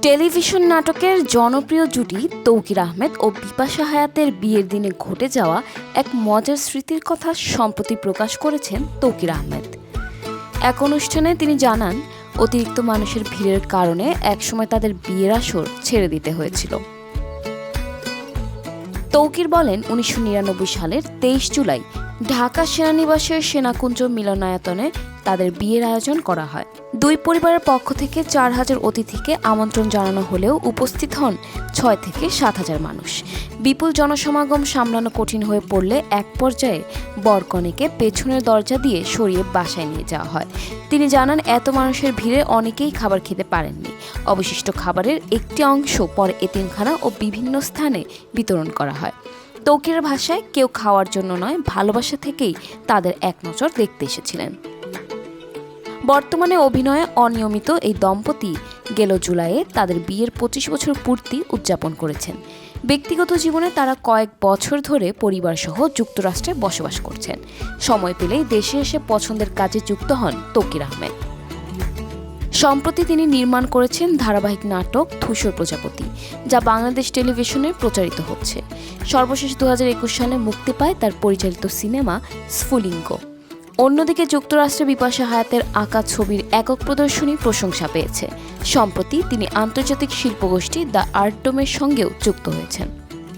Television নাটকের জনপ্রিয় জুটি তৌকির আহমেদ ও বিপাশা হায়াতের বিয়ের দিনে ঘটে যাওয়া এক মজার স্মৃতির কথা সম্প্রতি প্রকাশ করেছেন তৌকির আহমেদ। এক অনুষ্ঠানে তিনি জানান, অতিরিক্ত মানুষের ভিড়ের কারণে একসময় তাদের বিয়ের আসর ছেড়ে দিতে হয়েছিল। তৌকির বলেন, ১৯৯৯ সালের ২৩ জুলাই ঢাকা সেনানিবাসের সেনাকুঞ্জ মিলনায়তনে তাদের বিয়ের আয়োজন করা হয়। দুই পরিবারের পক্ষ থেকে ৪,০০০ অতিথিকে আমন্ত্রণ জানানো হলেও উপস্থিত হন ৬ থেকে ৭,০০০ মানুষ। বিপুল জনসমাগম সামলানো কঠিন হয়ে পড়লে এক পর্যায়ে বরকনেকে পেছনের দরজা দিয়ে সরিয়ে বাসায় নিয়ে যাওয়া হয়। তিনি জানান, এত মানুষের ভিড়ে অনেকেই খাবার খেতে পারেননি। অবশিষ্ট খাবারের একটি অংশ পরে এতিমখানা ও বিভিন্ন স্থানে বিতরণ করা হয়। তৌকিরের ভাষায়, কেউ খাওয়ার জন্য নয়, ভালোবাসা থেকেই তাদের এক নজর দেখতে এসেছিলেন। বর্তমানে অভিনয়ে অনিয়মিত এই দম্পতি গেল জুলাইয়ে তাদের বিয়ের ২৫ বছর পূর্তি উদযাপন করেছেন। ব্যক্তিগত জীবনে তারা কয়েক বছর ধরে পরিবারসহ যুক্তরাষ্ট্রে বসবাস করছেন। সময় পেলেই দেশে এসে পছন্দের কাজে যুক্ত হন তৌকির আহমেদ। সম্প্রতি তিনি নির্মাণ করেছেন ধারাবাহিক নাটক ধূসর প্রজাপতি, যা বাংলাদেশ টেলিভিশনে প্রচারিত হচ্ছে। সর্বশেষ ২০২১ সালে মুক্তি পায় তার পরিচালিত সিনেমা স্ফুলিঙ্গ। অন্যদিকে যুক্তরাষ্ট্রে বিপাশা হায়াতের আঁকা ছবির একক প্রদর্শনী প্রশংসা পেয়েছে। সম্প্রতি তিনি আন্তর্জাতিক শিল্পগোষ্ঠী দ্য আর্ট ডোমের সঙ্গেও যুক্ত হয়েছেন।